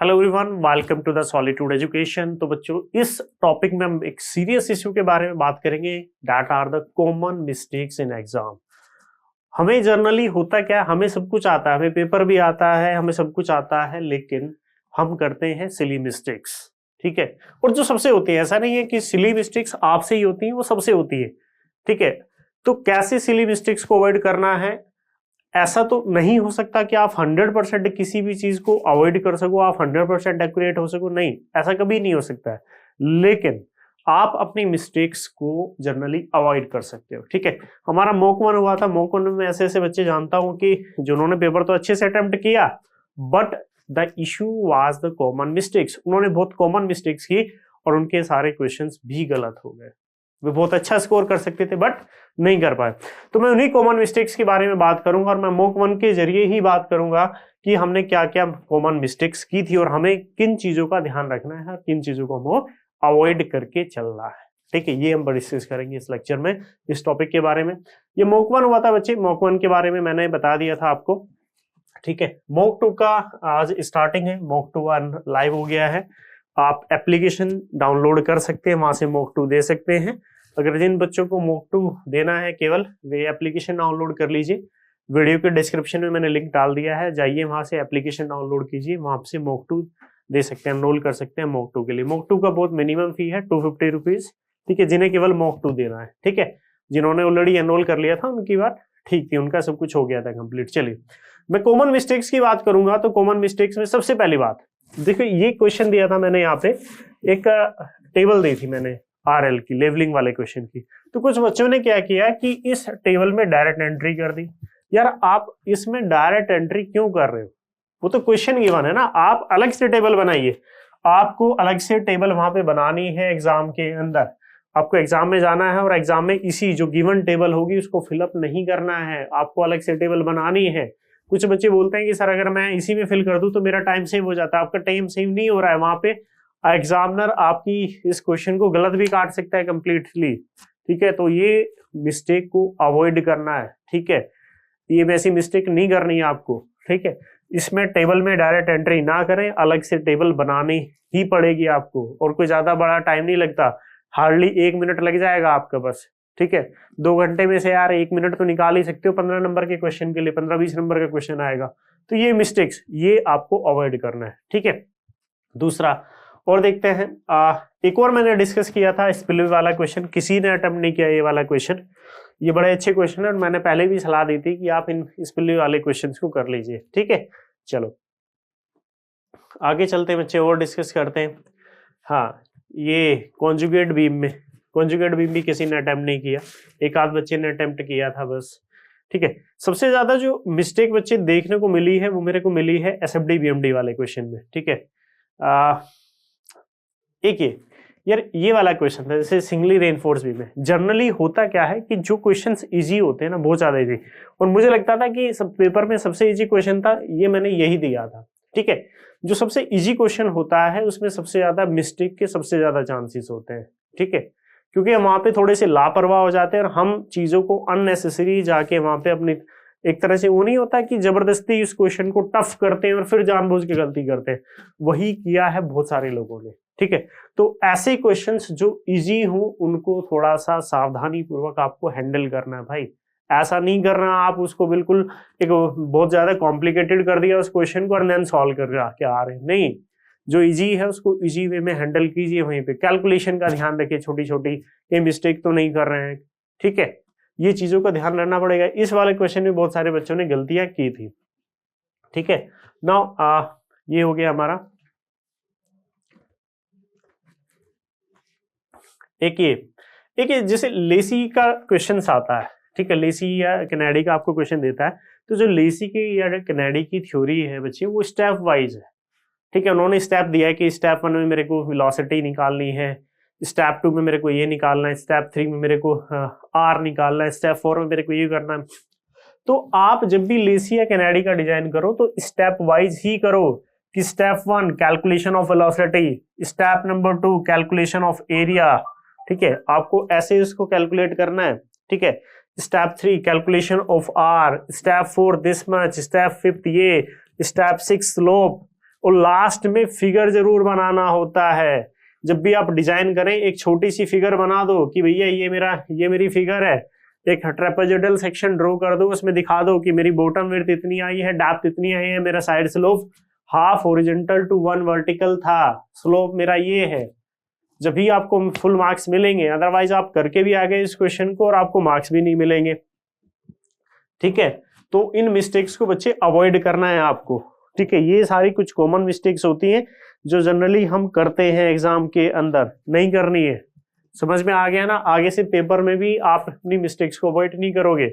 Hello everyone, welcome to the solitude education. तो बच्चों, इस टॉपिक में हम एक सीरियस इश्यू के बारे में बात करेंगे, that are the common mistakes in exam. हमें जनरली होता क्या है, हमें सब कुछ आता है, हमें पेपर भी आता है, हमें सब कुछ आता है, लेकिन हम करते हैं सिली मिस्टेक्स। ठीक है, और जो सबसे होती है, ऐसा नहीं है कि सिली मिस्टेक्स आपसे ही होती है, वो सबसे होती है। ठीक है, तो कैसे सिली मिस्टेक्स को अवॉइड करना है? ऐसा तो नहीं हो सकता कि आप 100% किसी भी चीज को अवॉइड कर सको, आप 100% एक्यूरेट हो सको, नहीं, ऐसा कभी नहीं हो सकता है। लेकिन आप अपनी मिस्टेक्स को जनरली अवॉइड कर सकते हो। ठीक है, हमारा मॉक वन हुआ था, मॉक वन में ऐसे ऐसे बच्चे जानता हूं कि जिन्होंने पेपर तो अच्छे से अटेम्प्ट किया, but the issue was the common mistakes. उन्होंने बहुत कॉमन मिस्टेक्स की और उनके सारे क्वेश्चंस भी गलत हो गए। वे बहुत अच्छा स्कोर कर सकते थे बट नहीं कर पाए। तो मैं उन्हीं कॉमन मिस्टेक्स के बारे में बात करूंगा और मैं मॉक वन के जरिए ही बात करूंगा कि हमने क्या क्या कॉमन मिस्टेक्स की थी और हमें किन चीजों का ध्यान रखना है, किन चीजों को हमें अवॉइड करके चलना है। ठीक है, ये हम डिस्कस करेंगे इस लेक्चर में, इस टॉपिक के बारे में। ये मॉक वन हुआ था बच्चे, मॉक वन के बारे में मैंने बता दिया था आपको। ठीक है, मॉक टू का आज स्टार्टिंग है, मॉक टू वन लाइव हो गया है। आप एप्लीकेशन डाउनलोड कर सकते हैं, वहां से मॉक टू दे सकते हैं। अगर जिन बच्चों को मॉक टू देना है केवल, वे एप्लीकेशन डाउनलोड कर लीजिए। वीडियो के डिस्क्रिप्शन में मैंने लिंक डाल दिया है, जाइए वहां से एप्लीकेशन डाउनलोड कीजिए, वहां से मॉक टू दे सकते हैं, एनरोल कर सकते हैं मॉक टू के लिए। मॉक टू का बहुत मिनिमम फी है 250 रुपीज। ठीक है, जिन्हें केवल मॉक टू देना है। ठीक है, जिन्होंने ऑलरेडी एनरोल कर लिया था उनकी बात ठीक थी, उनका सब कुछ हो गया था कंप्लीट। चलिए, मैं कॉमन मिस्टेक्स की बात करूंगा। तो कॉमन मिस्टेक्स में सबसे पहली बात, देखो ये क्वेश्चन दिया था मैंने, यहाँ पे एक टेबल दी थी मैंने आरएल की, लेवलिंग वाले क्वेश्चन की। तो कुछ बच्चों ने क्या किया कि इस टेबल में डायरेक्ट एंट्री कर दी। यार, आप इसमें डायरेक्ट एंट्री क्यों कर रहे हो? वो तो क्वेश्चन गिवन है ना, आप अलग से टेबल बनाइए। आपको अलग से टेबल वहां पे बनानी है एग्जाम के अंदर। आपको एग्जाम में जाना है और एग्जाम में इसी जो गिवन टेबल होगी उसको फिलअप नहीं करना है, आपको अलग से टेबल बनानी है। कुछ बच्चे बोलते हैं कि सर अगर मैं इसी में फिल कर दूं तो मेरा टाइम सेव हो जाता है। आपका टाइम सेव नहीं हो रहा है, वहां पे एग्जामिनर आपकी इस क्वेश्चन को गलत भी काट सकता है कंप्लीटली। ठीक है, तो ये मिस्टेक को अवॉइड करना है। ठीक है, ये वैसी मिस्टेक नहीं करनी है आपको। ठीक है, इसमें टेबल में डायरेक्ट एंट्री ना करें, अलग से टेबल बनानी ही पड़ेगी आपको, और कोई ज्यादा बड़ा टाइम नहीं लगता, हार्डली 1 मिनट लग जाएगा आपका बस। ठीक है, 2 घंटे में से यार 1 मिनट तो निकाल ही सकते हो 15 नंबर के क्वेश्चन के लिए, 15-20 नंबर का क्वेश्चन आएगा। तो ये मिस्टेक्स ये आपको अवॉइड करना है। ठीक है, दूसरा और देखते हैं, एक और मैंने डिस्कस किया था स्पिलवे वाला क्वेश्चन, किसी ने अटेम्प्ट नहीं किया ये वाला क्वेश्चन। ये बड़े अच्छे क्वेश्चन है और मैंने पहले भी सलाह दी थी कि आप इन स्पिलवे वाले क्वेश्चंस को कर लीजिए। ठीक है, चलो आगे चलते हैं बच्चे और डिस्कस करते हैं। हाँ, ये कॉन्जुगेट बीम में, कॉन्जुगेट बीम भी किसी ने अटेम्प्ट नहीं किया, एक आध बच्चे ने अटेम्प्ट किया था बस। ठीक है, सबसे ज्यादा जो मिस्टेक बच्चे देखने को मिली है वो मेरे को मिली है एसएफडी बीएमडी वाले क्वेश्चन में। ठीक है, एक यार ये वाला क्वेश्चन था, जैसे सिंगली रेनफोर्स बीम में जनरली होता क्या है कि जो क्वेश्चंस इजी होते हैं ना, बहुत ज्यादा इजी, और मुझे लगता था कि सब पेपर में सबसे इजी क्वेश्चन था ये, मैंने यही दिया था। ठीक है, जो सबसे इजी क्वेश्चन होता है उसमें सबसे ज्यादा मिस्टेक के सबसे ज्यादा चांसेस होते हैं। ठीक है, क्योंकि वहां पे थोड़े से लापरवाह हो जाते हैं और हम चीजों को अननेसेसरी जाके वहां पे अपनी, एक तरह से वो नहीं होता कि जबरदस्ती इस क्वेश्चन को टफ करते हैं और फिर जानबूझ के गलती करते हैं, वही किया है बहुत सारे लोगों ने। ठीक है, तो ऐसे क्वेश्चंस जो इजी हो उनको थोड़ा सा सावधानी पूर्वक आपको हैंडल करना है भाई। ऐसा नहीं करना आप उसको बिल्कुल एक बहुत ज्यादा कॉम्प्लिकेटेड कर दिया उस क्वेश्चन को और देन सॉल्व कर के आ रहे हैं, नहीं। जो इजी है उसको इजी वे में हैंडल कीजिए, वहीं पे कैलकुलेशन का ध्यान रखिए, छोटी छोटी ये मिस्टेक तो नहीं कर रहे हैं। ठीक है, ये चीजों का ध्यान रखना पड़ेगा। इस वाले क्वेश्चन में बहुत सारे बच्चों ने गलतियां की थी। ठीक है, नाउ ये हो गया हमारा। एक ये जैसे लेसी का क्वेश्चन आता है। ठीक है, लेसी या कैनेडी का आपको क्वेश्चन देता है, तो जो लेसी की या कैनेडी की थ्योरी है बच्चे, वो स्टेप वाइज है। ठीक है, उन्होंने स्टेप दिया है कि स्टेप 1 में मेरे को वेलोसिटी निकालनी है, स्टेप 2 में मेरे को ये निकालना है, स्टेप 3 में मेरे को आर निकालना है, स्टेप 4 में मेरे को ये करना है। तो आप जब भी लेसी या कैनेडी का डिजाइन करो तो स्टेप वाइज ही करो कि step 1 calculation of velocity, step number 2 calculation of area. ठीक है, आपको ऐसे इसको कैलकुलेट करना है। ठीक है, step 3 calculation of r, step 4 this much, step 5 ये, स्टेप 6 स्लोप, और लास्ट में फिगर जरूर बनाना होता है। जब भी आप डिजाइन करें एक छोटी सी फिगर बना दो कि भैया ये मेरी फिगर है, एक ट्रेपेजोइडल सेक्शन ड्रॉ कर दो, उसमें दिखा दो कि मेरी बॉटम विड्थ इतनी आई है, डेप्थ इतनी आई है, मेरा side slope half horizontal to 1 vertical था, स्लोप मेरा ये है। जब भी आपको फुल मार्क्स मिलेंगे, अदरवाइज आप करके भी आ गए इस क्वेश्चन को और आपको मार्क्स भी नहीं मिलेंगे। ठीक है, तो इन मिस्टेक्स को बच्चे अवॉइड करना है आपको। ठीक है, ये सारी कुछ कॉमन मिस्टेक्स होती हैं जो जनरली हम करते हैं एग्जाम के अंदर, नहीं करनी है। समझ में आ गया ना? आगे से पेपर में भी आप अपनी मिस्टेक्स को अवॉइड नहीं करोगे।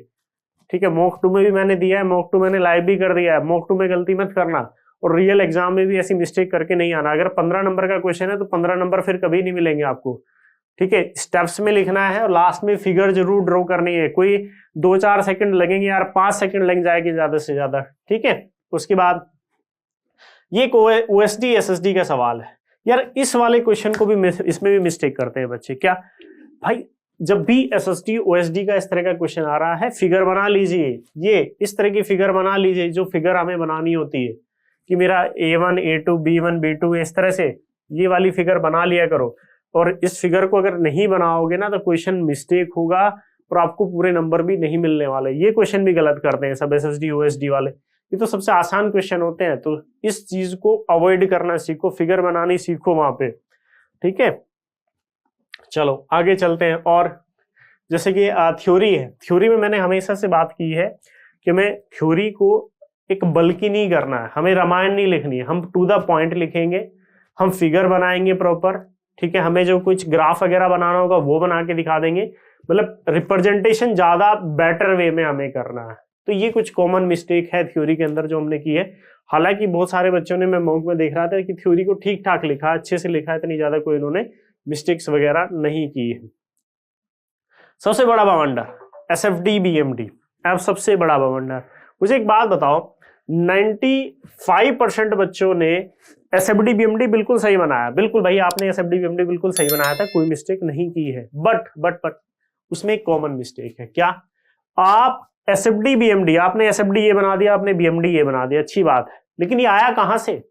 ठीक है, मॉक 2 में भी मैंने दिया है, मॉक 2 मैंने लाइव भी कर दिया है, मॉक 2 में गलती मत करना और रियल एग्जाम में भी ऐसी मिस्टेक करके नहीं आना। अगर 15 नंबर का क्वेश्चन है तो 15 नंबर फिर कभी नहीं मिलेंगे आपको। ठीक है, स्टेप्स में लिखना है और लास्ट में फिगर जरूर ड्रॉ करनी है। कोई 2-4 सेकंड लगेंगे यार, 5 सेकंड लग जाएगी ज्यादा से ज्यादा। ठीक है, उसके बाद ये OSD SSD का सवाल है यार, इस वाले क्वेश्चन को भी इसमें भी मिस्टेक करते हैं बच्चे। क्या भाई, जब भी SSD OSD का इस तरह का क्वेश्चन आ रहा है, फिगर बना लीजिए, ये इस तरह की फिगर बना लीजिए जो फिगर हमें बनानी होती है कि मेरा A1 A2 B1 B2 इस तरह से ये वाली फिगर बना लिया करो। और इस फिगर को अगर नहीं बनाओगे ना तो क्वेश्चन मिस्टेक होगा और आपको पूरे नंबर भी नहीं मिलने वाले। ये क्वेश्चन भी गलत करते हैं सब SSD OSD वाले। ये तो सबसे आसान क्वेश्चन होते हैं, तो इस चीज को अवॉइड करना सीखो, फिगर बनानी सीखो वहां पे। ठीक है, चलो आगे चलते हैं। और जैसे कि थ्योरी है, थ्योरी में मैंने हमेशा से बात की है कि मैं थ्योरी को एक बल्कि नहीं करना है, हमें रामायण नहीं लिखनी है, हम टू द पॉइंट लिखेंगे, हम फिगर बनाएंगे प्रॉपर। ठीक है, हमें जो कुछ ग्राफ वगैरह बनाना होगा वो बना के दिखा देंगे, मतलब रिप्रेजेंटेशन ज्यादा बेटर वे में हमें करना है। तो ये कुछ कॉमन मिस्टेक है थ्योरी के अंदर जो हमने की है। हालांकि बहुत सारे बच्चों ने, मैं मॉक में देख रहा था कि थ्योरी को ठीक ठाक लिखा, अच्छे से लिखा है, इतनी ज्यादा कोई इन्होंने मिस्टेक्स वगैरह नहीं की है। सबसे बड़ा बवंडर SFD BMD, अब सबसे बड़ा बवंडर। मुझे एक बात बताओ, 95% बच्चों ने SFD BMD बिल्कुल सही बनाया। बिल्कुल भाई, आपने SFD BMD बिल्कुल सही बनाया था, कोई मिस्टेक नहीं की है। बट उसमें एक कॉमन मिस्टेक है। क्या? आप SFD BMD, आपने SFD ये बना दिया, आपने BMD ये बना दिया, अच्छी बात है, लेकिन ये आया कहां से?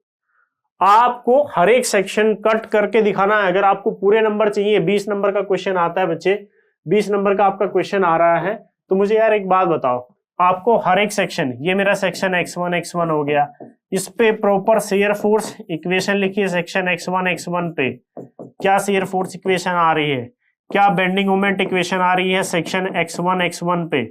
आपको हर एक सेक्शन कट करके दिखाना है। अगर आपको पूरे नंबर चाहिए, 20 नंबर का क्वेश्चन आता है बच्चे, 20 नंबर का आपका क्वेश्चन आ रहा है, तो मुझे यार एक बात बताओ, आपको हर एक सेक्शन, ये मेरा सेक्शन x1 हो गया, इस पे प्रॉपर शेयर फोर्स इक्वेशन लिखिए। सेक्शन x1 पे क्या शेयर फोर्स इक्वेशन आ रही है, क्या बेंडिंग मोमेंट इक्वेशन आ रही है एक्शन x1 पे,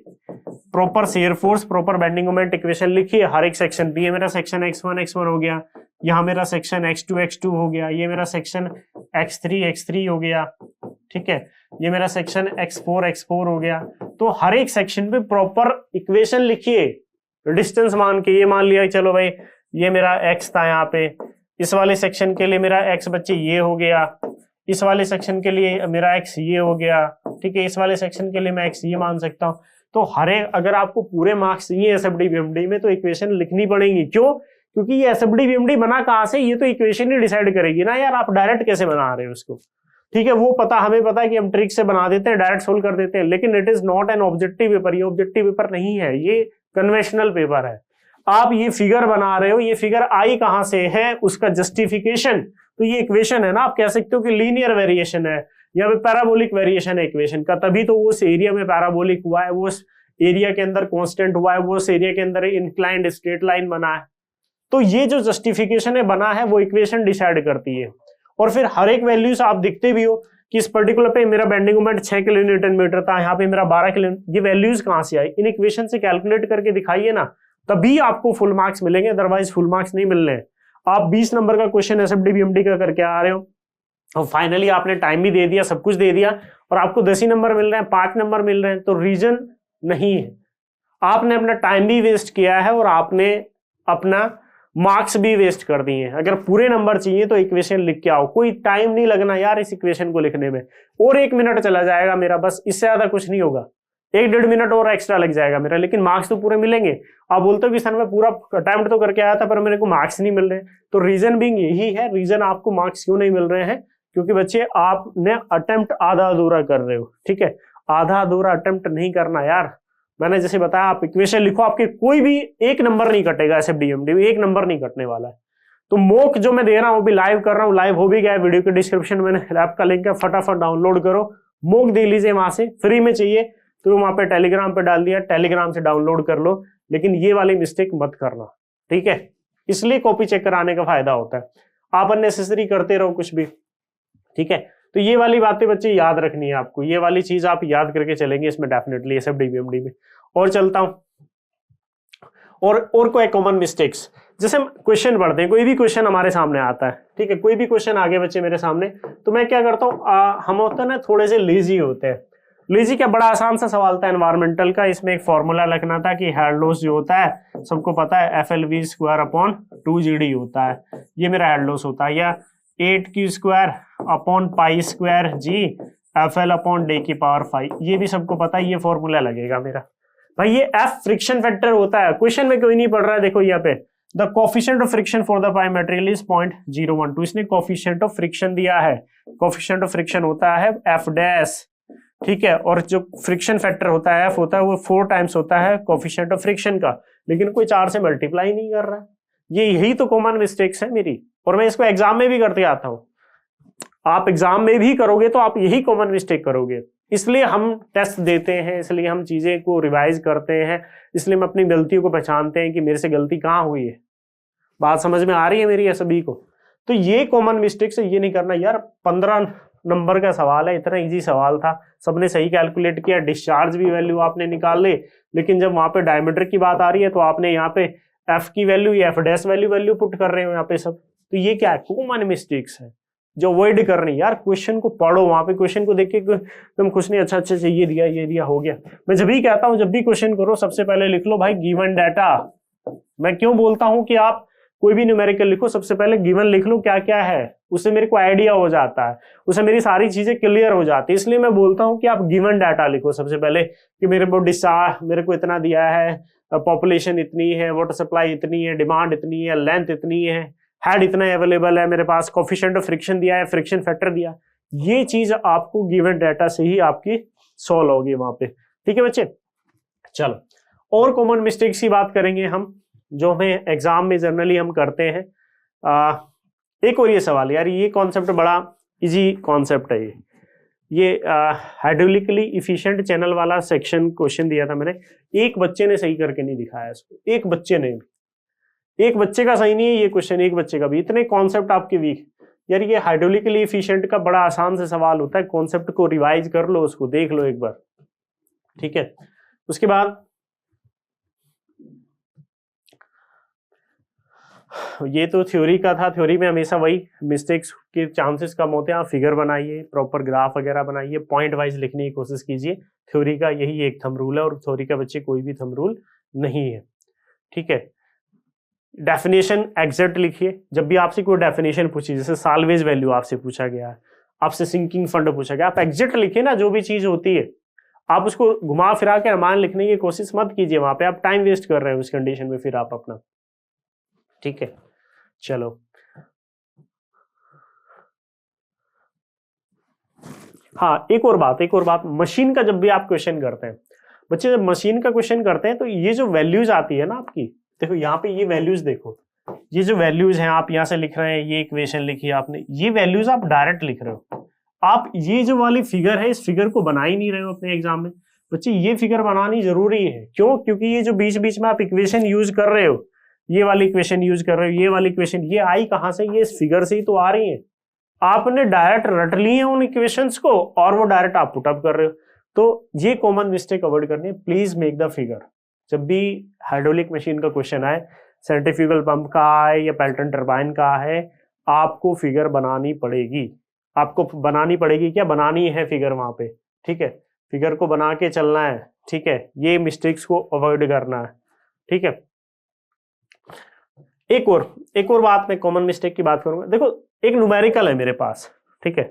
proper shear force, proper bending moment equation लिखिए हर एक सेक्शन पे। ये मेरा सेक्शन x1 हो गया, यहाँ मेरा सेक्शन x2 हो गया, ये मेरा सेक्शन x3 हो गया। ठीक है, ये मेरा सेक्शन x4 हो गया। तो हर एक सेक्शन पे प्रॉपर इक्वेशन लिखिए, डिस्टेंस मान के। ये मान लिया चलो भाई ये मेरा x था यहाँ पे, इस वाले सेक्शन के लिए मेरा x बच्चे ये हो गया, इस वाले सेक्शन के लिए मेरा x ये हो गया। ठीक है, इस वाले सेक्शन के लिए मैं x ये मान सकता हूँ। तो हर एक, अगर आपको पूरे मार्क्स चाहिए SFD BMD में तो इक्वेशन लिखनी पड़ेगी। क्यों? क्योंकि ये SFD BMD बना कहां से, ये तो इक्वेशन ही डिसाइड करेगी ना यार, आप डायरेक्ट कैसे बना रहे हो उसको। ठीक है, वो पता, हमें पता है कि हम ट्रिक से बना देते हैं, डायरेक्ट सोल्व कर देते हैं, लेकिन it is not an objective paper. ये ऑब्जेक्टिव पेपर नहीं है, ये कन्वेंशनल पेपर है। आप ये फिगर बना रहे हो, ये फिगर आई कहां से है, उसका जस्टिफिकेशन, तो ये इक्वेशन है ना, आप कह सकते हो कि लीनियर वेरिएशन है या फिर पैराबोलिक वेरिएशन है इक्वेशन का, तभी तो उस एरिया में पैराबोलिक हुआ है, वो उस एरिया के अंदर कांस्टेंट हुआ है, वो उस एरिया के अंदर इंक्लाइंड स्ट्रेट लाइन बना है। तो ये जो जस्टिफिकेशन है बना है, वो इक्वेशन डिसाइड करती है। और फिर हर एक वैल्यूज आप दिखते भी हो कि इस पर्टिकुलर पे मेरा बेंडिंग मोमेंट 6 किलोन्यूटन मीटर था, यहाँ पे मेरा 12 किलो, ये वैल्यूज कहां से आई, इन इक्वेशन से कैलकुलेट करके दिखाइए ना, तभी आपको फुल मार्क्स मिलेंगे, अदरवाइज फुल मार्क्स नहीं मिलने। आप 20 नंबर का क्वेश्चन SFD BMD का करके आ रहे हो और फाइनली आपने टाइम भी दे दिया, सब कुछ दे दिया और आपको 10 ही नंबर मिल रहे हैं, 5 नंबर मिल रहे हैं, तो रीजन नहीं है। आपने अपना टाइम भी वेस्ट किया है और आपने अपना मार्क्स भी वेस्ट कर दिए हैं। अगर पूरे नंबर चाहिए तो इक्वेशन लिख के आओ, कोई टाइम नहीं लगना यार इस इक्वेशन को लिखने में, और 1 मिनट चला जाएगा मेरा, बस इससे ज्यादा कुछ नहीं होगा, 1-1.5 मिनट और एक्स्ट्रा लग जाएगा मेरा, लेकिन मार्क्स तो पूरे मिलेंगे। आप बोलते हो कि सर मैं पूरा अटेम्प्ट तो करके आया था पर मेरे को मार्क्स नहीं मिल रहे, तो रीजन भी यही है। रीजन आपको मार्क्स क्यों नहीं मिल रहे हैं, क्योंकि बच्चे आपने अटेम्प्ट आधा अधूरा कर रहे हो। ठीक है, आधा अधूरा अटेम्प्ट नहीं करना यार। मैंने जैसे बताया, आप इक्वेशन लिखो, आपके कोई भी 1 नंबर नहीं कटेगा SFD BMD में, 1 नंबर नहीं कटने वाला है। तो मॉक जो मैं दे रहा हूँ अभी लाइव कर रहा हूँ, लाइव हो भी गया है, वीडियो के डिस्क्रिप्शन में ऐप का लिंक है, फटाफट डाउनलोड करो, मॉक दे लीजिए वहां से, फ्री में चाहिए तो वहां पे टेलीग्राम पे डाल दिया, टेलीग्राम से डाउनलोड कर लो, लेकिन ये वाली मिस्टेक मत करना, ठीक है। इसलिए कॉपी चेक कराने का फायदा होता है, आप अननेसेसरी करते रहो कुछ भी, ठीक है। तो ये वाली बातें बच्चे याद रखनी है आपको, ये वाली चीज आप याद करके चलेंगे इसमें डेफिनेटली एसएफडी बीएमडी में। और चलता हूं, और कोई कॉमन मिस्टेक्स, जैसे हम क्वेश्चन पढ़ते हैं, कोई भी क्वेश्चन हमारे सामने आता है, ठीक है, कोई भी क्वेश्चन आगे बच्चे मेरे सामने, तो मैं क्या करता हूँ, हम होते हैं ना थोड़े से लेजी होते हैं। लेजी क्या, बड़ा आसान सा सवाल था एनवायरमेंटल का, इसमें एक फॉर्मूला लिखना था कि हेड लॉस जो होता है सबको पता है FLV² / 2GD होता है, ये मेरा हेड लॉस होता है, या 8Q² / π² FL/d⁵, ये भी सबको पता है, ये फॉर्मूला लगेगा मेरा। भाई ये F फ्रिक्शन फैक्टर होता है, क्वेश्चन में कोई नहीं पढ़ रहा है, देखो यहाँ पे the coefficient of friction for the pi material is 0.012, इसने कोफिशिएंट ऑफ फ्रिक्शन दिया है, कोफिशिएंट ऑफ फ्रिक्शन होता है F', ठीक है, और जो फ्रिक्शन फैक्टर होता है F होता है वो 4 टाइम्स होता है कोफिशिएंट ऑफ फ्रिक्शन का, लेकिन कोई 4 से मल्टीप्लाई नहीं कर रहा है। ये यही तो कॉमन मिस्टेक्स है मेरी, और मैं इसको एग्जाम में भी करते आता हूँ, आप एग्जाम में भी करोगे तो आप यही कॉमन मिस्टेक करोगे। इसलिए हम टेस्ट देते हैं, इसलिए हम चीजें को रिवाइज करते हैं, इसलिए हम अपनी गलतियों को पहचानते हैं कि मेरे से गलती कहाँ हुई है। बात समझ में आ रही है मेरी सभी को? तो ये कॉमन मिस्टेक्स है, ये नहीं करना यार। 15 नंबर का सवाल है, इतना इजी सवाल था, सबने सही कैलकुलेट किया, डिस्चार्ज भी वैल्यू आपने निकाल ले, लेकिन जब वहां पे डायमीटर की बात आ रही है तो आपने यहाँ पे एफ की वैल्यू या F' वैल्यू पुट कर रहे हो यहाँ पे सब। तो ये क्या है, कॉमन मिस्टेक्स है जो अवॉइड करनी। यार क्वेश्चन को पढ़ो, वहां पे क्वेश्चन को देख के तुम कुछ नहीं, अच्छा अच्छा ये दिया हो गया। मैं जब भी कहता हूँ, जब भी क्वेश्चन करो सबसे पहले लिख लो भाई गिवन डाटा। मैं क्यों बोलता हूँ कि आप कोई भी न्यूमेरिकल लिखो, सबसे पहले गिवन लिख लो क्या क्या है, उससे मेरे को आइडिया हो जाता है, उससे मेरी सारी चीजें क्लियर हो जाती है। इसलिए मैं बोलता हूँ कि आप गिवन डाटा लिखो सबसे पहले, कि मेरे को डिस्चार्ज, मेरे को इतना दिया है, पॉपुलेशन इतनी है, वाटर सप्लाई इतनी है, डिमांड इतनी है, लेंथ इतनी है, हेड इतना अवेलेबल है मेरे पास, कोफिशिएंट ऑफ फ्रिक्शन दिया है, फ्रिक्शन फैक्टर दिया। ये चीज आपको गिवन डाटा से ही आपकी सॉल्व होगी वहां पे, ठीक है बच्चे। चलो और कॉमन मिस्टेक्स की बात करेंगे हम, जो हमें एग्जाम में जनरली हम करते हैं। एक और ये सवाल, यार ये कॉन्सेप्ट बड़ा इजी कॉन्सेप्ट है, ये हाइड्रोलिकली इफिशिएंट चैनल वाला सेक्शन क्वेश्चन दिया था मैंने, एक बच्चे ने सही करके नहीं दिखाया इसको, एक बच्चे ने, एक बच्चे का सही नहीं है ये क्वेश्चन, एक बच्चे का भी, इतने कॉन्सेप्ट आपके वीक। यार ये हाइड्रोलिकली इफिशिएंट का बड़ा आसान से सवाल होता है, कॉन्सेप्ट को रिवाइज कर लो, उसको देख लो एक बार, ठीक है। उसके बाद ये तो थ्योरी का था, थ्योरी में हमेशा वही मिस्टेक्स के चांसेस कम होते हैं। आप फिगर बनाइए, प्रॉपर ग्राफ वगैरह बनाइए, पॉइंट वाइज लिखने की कोशिश कीजिए, थ्योरी का यही एक थंब रूल है, और थ्योरी का बच्चे कोई भी थंब रूल नहीं है, ठीक है। डेफिनेशन एग्जैक्ट लिखिए, जब भी आपसे कोई डेफिनेशन पूछी, जैसे साल्वेज वैल्यू आपसे पूछा गया है, आपसे सिंकिंग फंड पूछा गया, आप एग्जैक्ट लिखिए ना, जो भी चीज होती है आप उसको घुमा फिरा के अनुमान लिखने की कोशिश मत कीजिए, वहां पे आप टाइम वेस्ट कर रहे हैं उस कंडीशन में फिर आप अपना, ठीक है। चलो हाँ, एक और बात, मशीन का जब भी आप क्वेश्चन करते हैं बच्चे, जब मशीन का क्वेश्चन करते हैं तो ये जो वैल्यूज आती है ना आपकी, देखो यहाँ पे ये वैल्यूज देखो, ये जो वैल्यूज हैं आप यहाँ से लिख रहे हैं, ये इक्वेशन लिखी आपने, ये वैल्यूज आप डायरेक्ट लिख रहे हो। आप ये जो वाली फिगर है, इस फिगर को बना ही नहीं रहे हो अपने एग्जाम में बच्चे, ये फिगर बनानी जरूरी है। क्यों? क्योंकि ये जो बीच बीच में आप इक्वेशन यूज कर रहे हो, ये वाली इक्वेशन यूज कर रहे हो, ये वाली इक्वेशन, ये आई कहां से? ये इस फिगर से ही तो आ रही है। आपने डायरेक्ट रट ली है उन इक्वेशंस को और वो डायरेक्ट आप पुटअप कर रहे हो। तो ये कॉमन मिस्टेक अवॉइड करनी है। Please make the figure. जब भी हाइड्रोलिक मशीन का क्वेश्चन आए, सेंट्रीफ्यूगल पंप का आए या पेल्टन टरबाइन का है, आपको फिगर बनानी पड़ेगी। आपको बनानी पड़ेगी, क्या बनानी है फिगर वहां पे, ठीक है। फिगर को बना के चलना है, ठीक है। ये मिस्टेक्स को अवॉइड करना है, ठीक है। एक और बात, मैं कॉमन मिस्टेक की बात करूंगा। देखो एक न्यूमेरिकल है मेरे पास, ठीक है।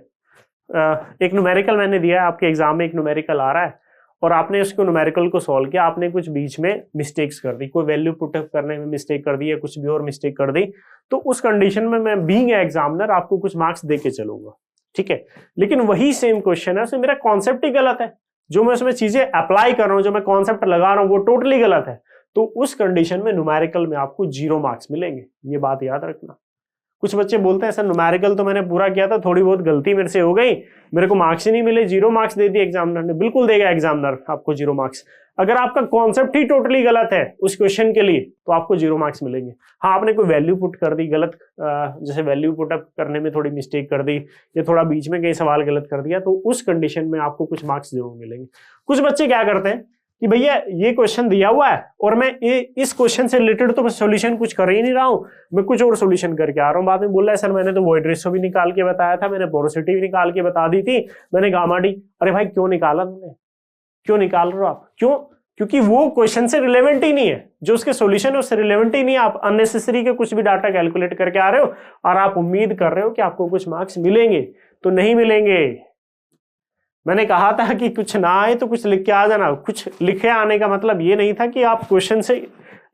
एक न्यूमेरिकल मैंने दिया है, आपके एग्जाम में एक न्यूमेरिकल आ रहा है और आपने उसको न्यूमेरिकल को सॉल्व किया, आपने कुछ बीच में मिस्टेक्स कर दी, कोई वैल्यू पुटअप करने में मिस्टेक कर दी या कुछ भी और मिस्टेक कर दी, तो उस कंडीशन में मैं बीइंग एग्जामिनर आपको कुछ मार्क्स दे के चलूंगा, ठीक है। लेकिन वही सेम क्वेश्चन है, उसमें मेरा कॉन्सेप्ट ही गलत है, जो मैं उसमें चीजें अप्लाई कर रहा हूं, जो मैं कॉन्सेप्ट लगा रहा हूं वो टोटली गलत है, तो उस कंडीशन में न्यूमेरिकल में आपको 0 मार्क्स मिलेंगे। ये बात याद रखना, कुछ बच्चे बोलते हैं सर न्यूमेरिकल तो मैंने पूरा किया था, थोड़ी बहुत गलती मेरे से हो गई, मेरे को मार्क्स ही नहीं मिले, 0 मार्क्स दे दिए एग्जामिनर ने। बिल्कुल देगा एग्जामिनर आपको 0 मार्क्स। अगर आपका कॉन्सेप्ट ही टोटली गलत है उस क्वेश्चन के लिए तो आपको 0 मार्क्स मिलेंगे। हाँ, आपने कोई वैल्यू पुट कर दी गलत, जैसे वैल्यू पुट अप करने में थोड़ी मिस्टेक कर दी या थोड़ा बीच में कई सवाल गलत कर दिया, तो उस कंडीशन में आपको कुछ मार्क्स जरूर मिलेंगे। कुछ बच्चे क्या करते हैं कि भैया ये क्वेश्चन दिया हुआ है और मैं इस क्वेश्चन से रिलेटेड तो सॉल्यूशन कुछ कर ही नहीं रहा हूं, मैं कुछ और सॉल्यूशन करके आ रहा हूं। बाद में बोल रहा है सर मैंने तो वॉइड रेशियो भी निकाल के बताया था, मैंने पोरोसिटी भी निकाल के बता दी थी, मैंने गामा डी। अरे भाई क्यों निकाला तुमने, क्यों निकाल रहे हो आप, क्यों? क्योंकि वो क्वेश्चन से रिलेवेंट ही नहीं है, जो उसके सॉल्यूशन है उससे रिलेवेंट ही नहीं है। आप अननेसेसरी के कुछ भी डाटा कैलकुलेट करके आ रहे हो और आप उम्मीद कर रहे हो कि आपको कुछ मार्क्स मिलेंगे, तो नहीं मिलेंगे। मैंने कहा था कि कुछ ना आए तो कुछ लिख के आ जाना। कुछ लिखे आने का मतलब ये नहीं था कि आप क्वेश्चन से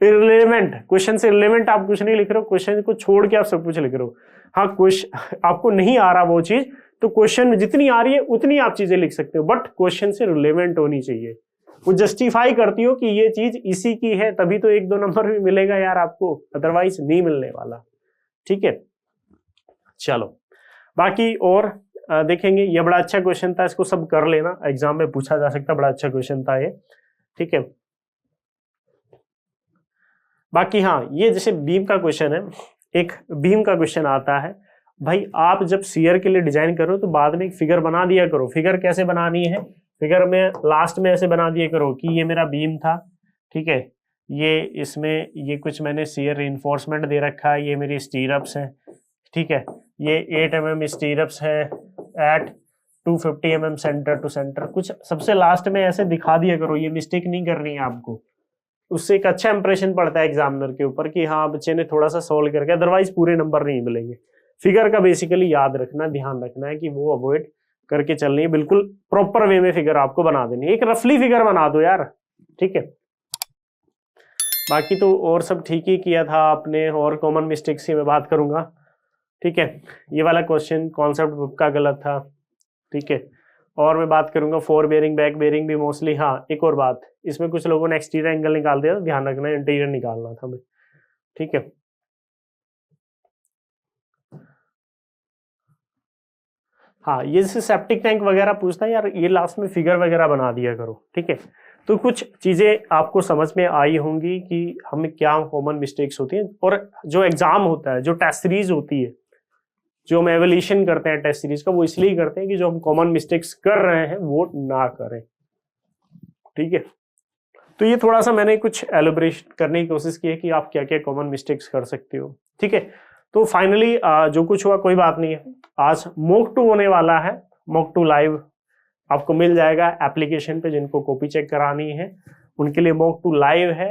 रिलेवेंट आप कुछ नहीं लिख रहे हो, क्वेश्चन को छोड़ के आप सब कुछ लिख रहे हो। हाँ, क्वेश्चन आपको नहीं आ रहा वो चीज, तो क्वेश्चन में जितनी आ रही है उतनी आप चीजें लिख सकते हो, बट क्वेश्चन से रिलेवेंट होनी चाहिए। वो जस्टिफाई करती हो कि ये चीज इसी की है, तभी तो 1-2 नंबर भी मिलेगा यार आपको, अदरवाइज नहीं मिलने वाला। ठीक है, चलो बाकी और देखेंगे। ये बड़ा अच्छा क्वेश्चन था, इसको सब कर लेना, एग्जाम में पूछा जा सकता, बड़ा अच्छा क्वेश्चन था ये। ठीक है, बाकी हाँ, ये जैसे बीम का क्वेश्चन है, एक बीम का क्वेश्चन आता है भाई, आप जब शियर के लिए डिजाइन करो तो बाद में एक फिगर बना दिया करो। फिगर कैसे बनानी है, फिगर में लास्ट में ऐसे बना दिया करो कि ये मेरा बीम था, ठीक है, ये इसमें ये कुछ मैंने शियर रिइंफोर्समेंट दे रखा है, ये मेरी स्टीरअप्स है, ठीक है, ये 8 mm स्टीरअप्स है at 250 mm centre to centre. कुछ सबसे लास्ट में ऐसे दिखा दिया करो, ये मिस्टेक नहीं करनी है आपको। उससे एक अच्छा इंप्रेशन पड़ता है एग्जामिनर के ऊपर कि हाँ बच्चे ने थोड़ा सा सॉल्व करके, अदरवाइज पूरे नंबर नहीं मिलेंगे। फिगर का बेसिकली याद रखना, ध्यान रखना है कि वो अवॉइड करके चलनी है, बिल्कुल प्रॉपर वे में फिगर आपको बना देनी है। एक रफली फिगर बना दो यार, ठीक है। बाकी तो और सब ठीक ही किया था आपने, और कॉमन मिस्टेक्स की मैं बात करूंगा, ठीक है। ये वाला क्वेश्चन कॉन्सेप्ट बुक का गलत था, ठीक है। और मैं बात करूंगा फोर बेयरिंग, बैक बेयरिंग भी मोस्टली। हाँ, एक और बात, इसमें कुछ लोगों ने एक्सटीरियर एंगल निकाल दिया, ध्यान रखना इंटीरियर निकालना था हमें, ठीक है। हाँ, ये जैसे सेप्टिक टैंक वगैरह पूछता है यार, ये लास्ट में फिगर वगैरह बना दिया करो, ठीक है। तो कुछ चीजें आपको समझ में आई होंगी कि हमें क्या कॉमन मिस्टेक्स होती हैं, और जो एग्जाम होता है, जो टेस्ट सीरीज होती है, जो हम एवल्यूशन करते हैं टेस्ट सीरीज का, वो इसलिए करते हैं कि जो हम कॉमन मिस्टेक्स कर रहे हैं वो ना करें, ठीक है। तो ये थोड़ा सा मैंने कुछ एलोबरेशन करने की कोशिश की है कि आप क्या क्या कॉमन मिस्टेक्स कर सकते हो, ठीक है। तो फाइनली जो कुछ हुआ कोई बात नहीं है। आज मॉक 2 होने वाला है, मॉक 2 लाइव आपको मिल जाएगा एप्लीकेशन पे। जिनको कॉपी चेक करानी है उनके लिए मॉक 2 लाइव है,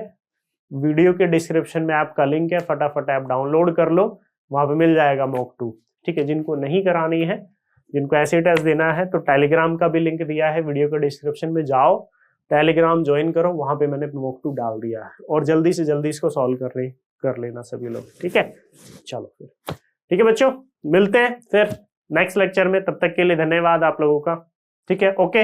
वीडियो के डिस्क्रिप्शन में ऐप का लिंक है, फटाफट ऐप डाउनलोड कर लो, वहां पे मिल जाएगा मॉक 2, ठीक है। जिनको नहीं करानी है, जिनको ऐसे टेस्ट देना है, तो टेलीग्राम का भी लिंक दिया है वीडियो के डिस्क्रिप्शन में, जाओ टेलीग्राम ज्वाइन करो, वहां पे मैंने मॉक 2 डाल दिया है, और जल्दी से जल्दी इसको सॉल्व कर लेना सभी लोग, ठीक है। चलो फिर ठीक है बच्चों, मिलते हैं फिर नेक्स्ट लेक्चर में, तब तक के लिए धन्यवाद आप लोगों का, ठीक है, ओके।